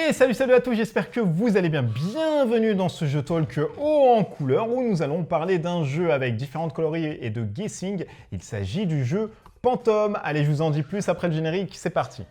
Et salut à tous, j'espère que vous allez bien. Bienvenue dans ce jeu talk haut en couleur où nous allons parler d'un jeu avec différentes coloris et de guessing. Il s'agit du jeu Phantom. Allez, je vous en dis plus après le générique, c'est parti.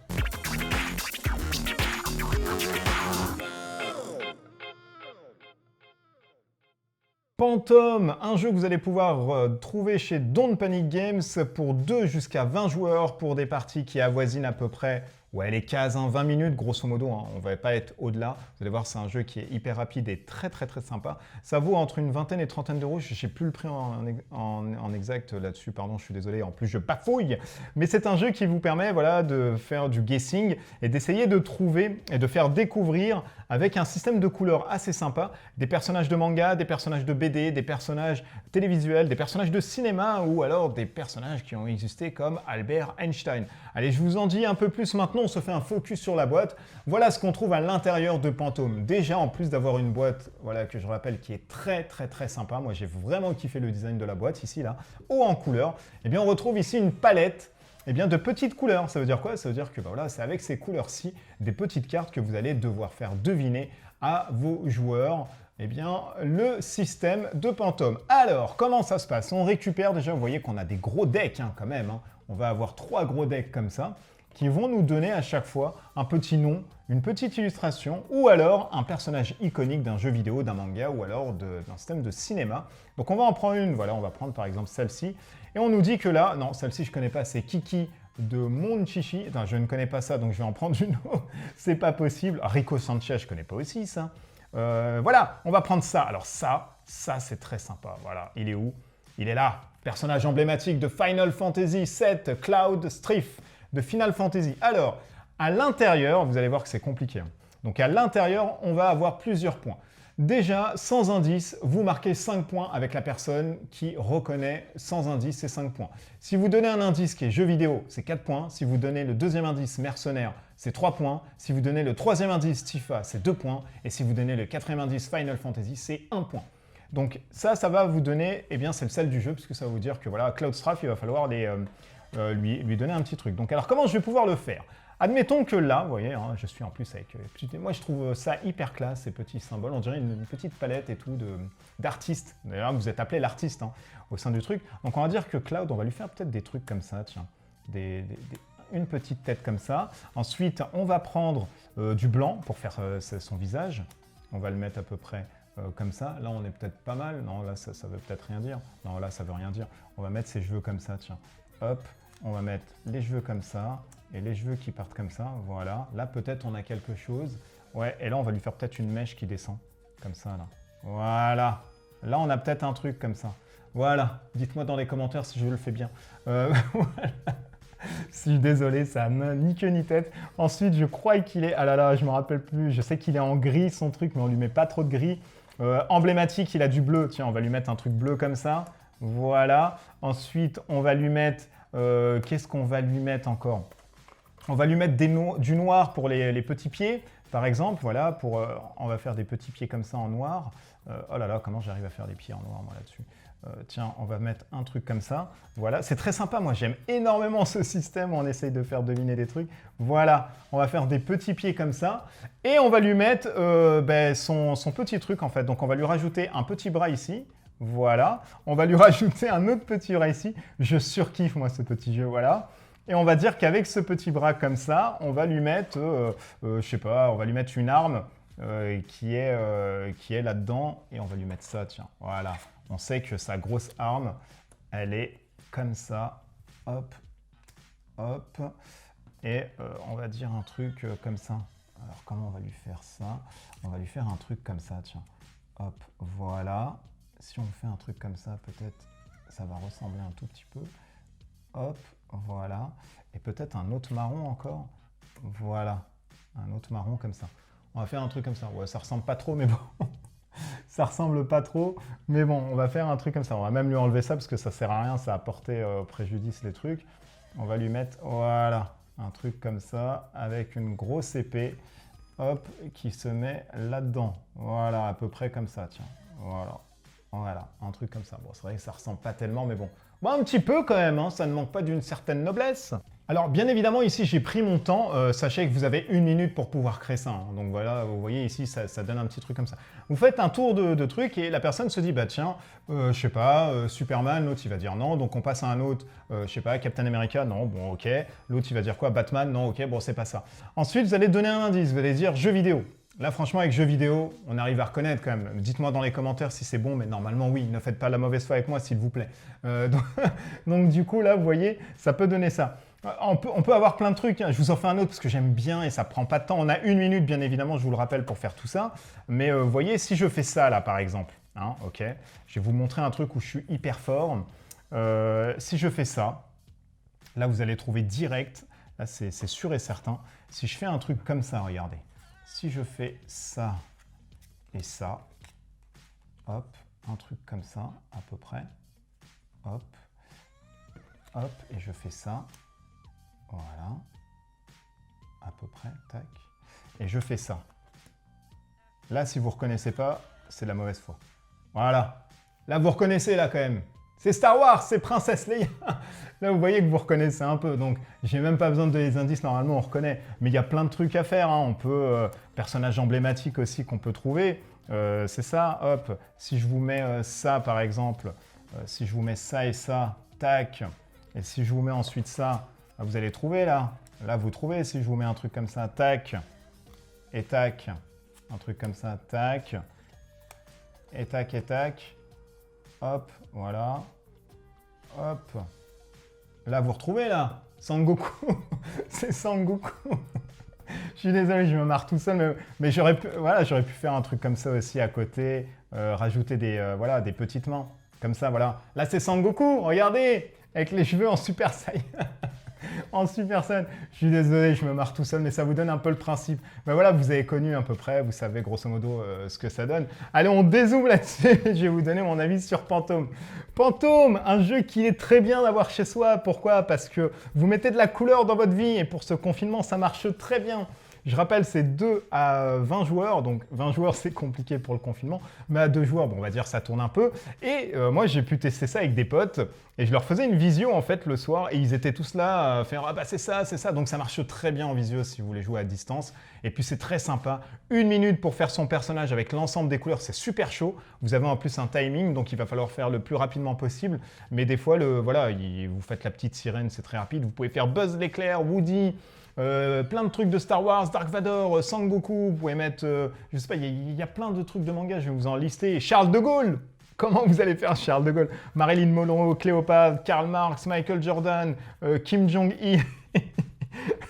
Phantom, un jeu que vous allez pouvoir trouver chez Don't Panic Games pour 2 jusqu'à 20 joueurs pour des parties qui avoisinent à peu près les cases, 20 minutes grosso modo, on ne va pas être au-delà. Vous allez voir, c'est un jeu qui est hyper rapide et très sympa. Ça vaut entre une vingtaine et trentaine d'euros, je ne sais plus le prix en exact là-dessus, pardon, je suis désolé, en plus je bafouille. Mais c'est un jeu qui vous permet de faire du guessing et d'essayer de trouver et de faire découvrir avec un système de couleurs assez sympa des personnages de manga, des personnages de BD, des personnages télévisuels, des personnages de cinéma ou alors des personnages qui ont existé comme Albert Einstein. Allez, je vous en dis un peu plus maintenant, on se fait un focus sur la boîte. Voilà ce qu'on trouve à l'intérieur de Phantom. Déjà, en plus d'avoir une boîte, que je rappelle, qui est très sympa. Moi, j'ai vraiment kiffé le design de la boîte, ici, là, haut en couleur. Eh bien, on retrouve ici une palette de petites couleurs. Ça veut dire quoi? Ça veut dire que c'est avec ces couleurs-ci, des petites cartes que vous allez devoir faire deviner à vos joueurs le système de Phantom. Alors, comment ça se passe? On récupère déjà, vous voyez qu'on a des gros decks quand même. On va avoir 3 gros decks comme ça qui vont nous donner à chaque fois un petit nom, une petite illustration ou alors un personnage iconique d'un jeu vidéo, d'un manga ou alors d'un système de cinéma. Donc on va en prendre une, on va prendre par exemple celle-ci et on nous dit que là, non, celle-ci je ne connais pas, c'est Kiki de Monchichi. Attends, je ne connais pas ça donc je vais en prendre une autre, c'est pas possible. Rico Sanchez, je ne connais pas aussi ça. Voilà, on va prendre ça. Alors ça c'est très sympa. Voilà, il est où? Il est là. Personnage emblématique de Final Fantasy VII, Cloud Strife de Final Fantasy. Alors, à l'intérieur, vous allez voir que c'est compliqué. Donc à l'intérieur, on va avoir plusieurs points. Déjà, sans indice, vous marquez 5 points avec la personne qui reconnaît sans indice ces 5 points. Si vous donnez un indice qui est jeu vidéo, c'est 4 points. Si vous donnez le deuxième indice mercenaire, c'est 3 points. Si vous donnez le troisième indice Tifa, c'est 2 points. Et si vous donnez le quatrième indice Final Fantasy, c'est 1 point. Donc ça va vous donner, c'est le sel du jeu, puisque ça va vous dire que Cloud Strife, il va falloir lui donner un petit truc. Donc alors comment je vais pouvoir le faire? Admettons que là, vous voyez, je suis en plus avec... moi je trouve ça hyper classe, ces petits symboles, on dirait une petite palette et tout d'artistes. D'ailleurs, vous êtes appelé l'artiste au sein du truc. Donc on va dire que Cloud, on va lui faire peut-être des trucs comme ça, tiens. Une petite tête comme ça. Ensuite, on va prendre du blanc pour faire son visage. On va le mettre à peu près comme ça. Là, on est peut-être pas mal. Non, là, ça veut peut-être rien dire. Non, là, ça veut rien dire. On va mettre ses cheveux comme ça, tiens. Hop, on va mettre les cheveux comme ça. Et les cheveux qui partent comme ça, voilà. Là, peut-être on a quelque chose. Ouais, et là, on va lui faire peut-être une mèche qui descend. Comme ça, là. Voilà. Là, on a peut-être un truc comme ça. Voilà. Dites-moi dans les commentaires si je le fais bien. Voilà. Je suis désolé, ça n'a ni queue ni tête. Ensuite, je crois qu'il est... Ah là là, je me rappelle plus. Je sais qu'il est en gris, son truc, mais on lui met pas trop de gris. Emblématique, il a du bleu. Tiens, on va lui mettre un truc bleu comme ça. Voilà. Ensuite, on va lui mettre... qu'est-ce qu'on va lui mettre encore? On va lui mettre du noir pour les petits pieds, par exemple. Voilà, on va faire des petits pieds comme ça en noir. Oh là là, comment j'arrive à faire des pieds en noir, moi, là-dessus? Tiens, on va mettre un truc comme ça. Voilà, c'est très sympa. Moi, j'aime énormément ce système où on essaye de faire deviner des trucs. Voilà, on va faire des petits pieds comme ça. Et on va lui mettre son petit truc, en fait. Donc, on va lui rajouter un petit bras ici. Voilà, on va lui rajouter un autre petit bras ici. Je surkiffe, moi, ce petit jeu, voilà. Et on va dire qu'avec ce petit bras comme ça, on va lui mettre, je sais pas, on va lui mettre une arme qui est là-dedans. Et on va lui mettre ça, tiens, voilà. On sait que sa grosse arme, elle est comme ça. Hop, hop. Et on va dire un truc comme ça. Alors, comment on va lui faire ça? On va lui faire un truc comme ça, tiens. Hop, voilà. Si on fait un truc comme ça, peut-être ça va ressembler un tout petit peu. Hop, voilà. Et peut-être un autre marron encore. Voilà, un autre marron comme ça. On va faire un truc comme ça. Ouais, ça ressemble pas trop, mais bon. Ça ressemble pas trop, mais bon, on va faire un truc comme ça. On va même lui enlever ça parce que ça sert à rien, ça a porté préjudice les trucs. On va lui mettre, voilà, un truc comme ça avec une grosse épée, hop, qui se met là-dedans. Voilà, à peu près comme ça, tiens. Voilà. Voilà, un truc comme ça. Bon, c'est vrai que ça ressemble pas tellement, mais bon. Bon, un petit peu quand même, ça ne manque pas d'une certaine noblesse. Alors, bien évidemment, ici, j'ai pris mon temps. Sachez que vous avez 1 minute pour pouvoir créer ça, hein. Donc voilà, vous voyez ici, ça donne un petit truc comme ça. Vous faites un tour de truc et la personne se dit, bah tiens, je sais pas, Superman, l'autre il va dire non, donc on passe à un autre, je sais pas, Captain America, non, bon ok. L'autre il va dire quoi, Batman, non, ok, bon c'est pas ça. Ensuite, vous allez donner un indice, vous allez dire jeux vidéo. Là, franchement, avec jeux vidéo, on arrive à reconnaître quand même. Dites-moi dans les commentaires si c'est bon, mais normalement, oui. Ne faites pas la mauvaise foi avec moi, s'il vous plaît. Donc, du coup, là, vous voyez, ça peut donner ça. On peut avoir plein de trucs, hein. Je vous en fais un autre parce que j'aime bien et ça prend pas de temps. On a 1 minute, bien évidemment, je vous le rappelle, pour faire tout ça. Mais vous voyez, si je fais ça, là, par exemple, hein, ok, je vais vous montrer un truc où je suis hyper fort. Si je fais ça, là, vous allez trouver direct, là, c'est sûr et certain. Si je fais un truc comme ça, regardez. Si je fais ça et ça, hop, un truc comme ça, à peu près, hop, hop, et je fais ça, voilà, à peu près, tac, et je fais ça. Là, si vous ne reconnaissez pas, c'est la mauvaise foi. Voilà, là, vous reconnaissez, là, quand même. C'est Star Wars, c'est Princesse Leia. Là, vous voyez que vous reconnaissez un peu. Donc, j'ai même pas besoin de donner des indices. Normalement, on reconnaît. Mais il y a plein de trucs à faire, hein. On peut... personnage emblématique aussi qu'on peut trouver. C'est ça, hop. Si je vous mets ça, par exemple, si je vous mets ça et ça, tac. Et si je vous mets ensuite ça, vous allez trouver, là. Là, vous trouvez. Si je vous mets un truc comme ça, tac. Et tac. Un truc comme ça, tac. Et tac, et tac. Hop, voilà. Hop. Là, vous retrouvez, là. Sangoku. C'est Sangoku. Je suis désolé, je me marre tout seul, mais j'aurais pu, voilà, j'aurais pu faire un truc comme ça aussi à côté, rajouter voilà, des petites mains. Comme ça, voilà. Là, c'est Sangoku, regardez, avec les cheveux en Super Saiyan. En Super Saiyan. Je suis désolé, je me marre tout seul, mais ça vous donne un peu le principe. Mais voilà, vous avez connu à peu près, vous savez grosso modo ce que ça donne. Allez, on dézoome là-dessus. Je vais vous donner mon avis sur Phantom. Phantom, un jeu qui est très bien d'avoir chez soi. Pourquoi? Parce que vous mettez de la couleur dans votre vie et pour ce confinement, ça marche très bien. Je rappelle, c'est 2 à 20 joueurs, donc 20 joueurs c'est compliqué pour le confinement, mais à 2 joueurs, bon, on va dire ça tourne un peu. Et moi j'ai pu tester ça avec des potes, et je leur faisais une visio en fait le soir, et ils étaient tous là à faire « Ah bah c'est ça, donc ça marche très bien en visio si vous voulez jouer à distance. Et puis c'est très sympa, 1 minute pour faire son personnage avec l'ensemble des couleurs, c'est super chaud. Vous avez en plus un timing, donc il va falloir faire le plus rapidement possible, mais des fois, voilà, vous faites la petite sirène, c'est très rapide, vous pouvez faire Buzz l'éclair, Woody, plein de trucs de Star Wars, Dark Vador, Sangoku, vous pouvez mettre, je sais pas, il y a plein de trucs de manga, je vais vous en lister. Charles de Gaulle, comment vous allez faire Charles de Gaulle? Marilyn Monroe, Cléopâtre, Karl Marx, Michael Jordan, Kim Jong-il,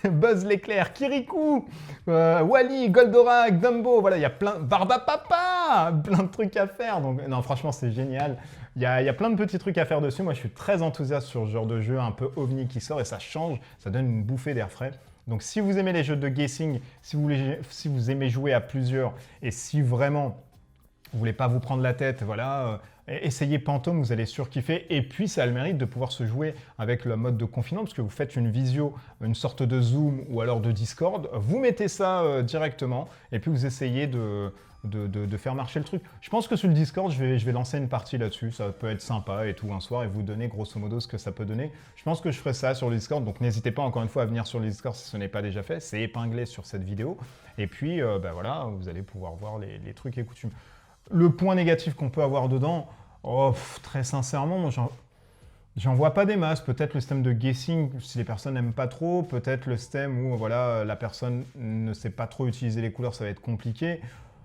Buzz l'éclair, Kirikou, Wally, Goldorak, Dumbo, voilà, il y a plein, Barbapapa, plein de trucs à faire. Donc non, franchement, c'est génial. Il y a plein de petits trucs à faire dessus. Moi, je suis très enthousiaste sur ce genre de jeu un peu ovni qui sort et ça change, ça donne une bouffée d'air frais. Donc si vous aimez les jeux de guessing, si vous aimez jouer à plusieurs et si vraiment vous voulez pas vous prendre la tête, voilà, essayez Phantom, vous allez surkiffer. Et puis ça a le mérite de pouvoir se jouer avec le mode de confinement parce que vous faites une visio, une sorte de Zoom ou alors de Discord, vous mettez ça directement et puis vous essayez de faire marcher le truc. Je pense que sur le Discord, je vais lancer une partie là-dessus. Ça peut être sympa et tout un soir et vous donner grosso modo ce que ça peut donner. Je pense que je ferai ça sur le Discord. Donc n'hésitez pas encore une fois à venir sur le Discord si ce n'est pas déjà fait. C'est épinglé sur cette vidéo. Et puis bah voilà, vous allez pouvoir voir les trucs et coutumes. Le point négatif qu'on peut avoir dedans, oh, très sincèrement, moi j'en vois pas des masses. Peut-être le système de guessing, si les personnes n'aiment pas trop. Peut-être le système où voilà, la personne ne sait pas trop utiliser les couleurs, ça va être compliqué.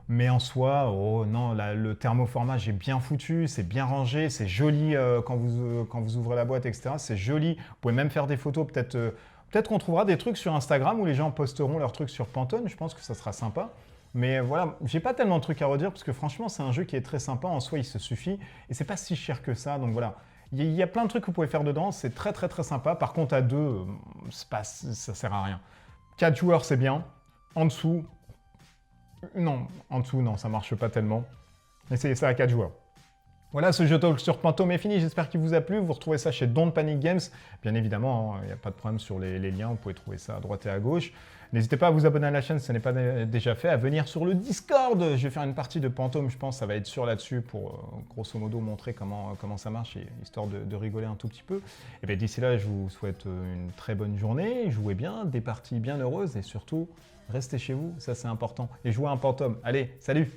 Mais en soi, oh non, le thermoformage est bien foutu, c'est bien rangé, c'est joli quand vous ouvrez la boîte, etc. C'est joli. Vous pouvez même faire des photos. Peut-être qu'on trouvera des trucs sur Instagram où les gens posteront leurs trucs sur Pantone. Je pense que ça sera sympa. Mais voilà, j'ai pas tellement de trucs à redire parce que franchement, c'est un jeu qui est très sympa. En soi, il se suffit. Et c'est pas si cher que ça. Donc voilà, il y a plein de trucs que vous pouvez faire dedans. C'est très, très, très sympa. Par contre, à 2, ça sert à rien. 4 joueurs, c'est bien. En dessous, non, ça marche pas tellement. Essayez ça à 4 joueurs. Voilà, ce jeu talk sur Phantom est fini. J'espère qu'il vous a plu. Vous retrouvez ça chez Don't Panic Games. Bien évidemment, il n'y a pas de problème sur les liens. Vous pouvez trouver ça à droite et à gauche. N'hésitez pas à vous abonner à la chaîne si ce n'est pas déjà fait, à venir sur le Discord. Je vais faire une partie de Pantôme, je pense, ça va être sur là-dessus pour grosso modo montrer comment ça marche, histoire de rigoler un tout petit peu. Et bien d'ici là, je vous souhaite une très bonne journée, jouez bien, des parties bien heureuses et surtout, restez chez vous, ça c'est important. Et jouez un Pantôme. Allez, salut!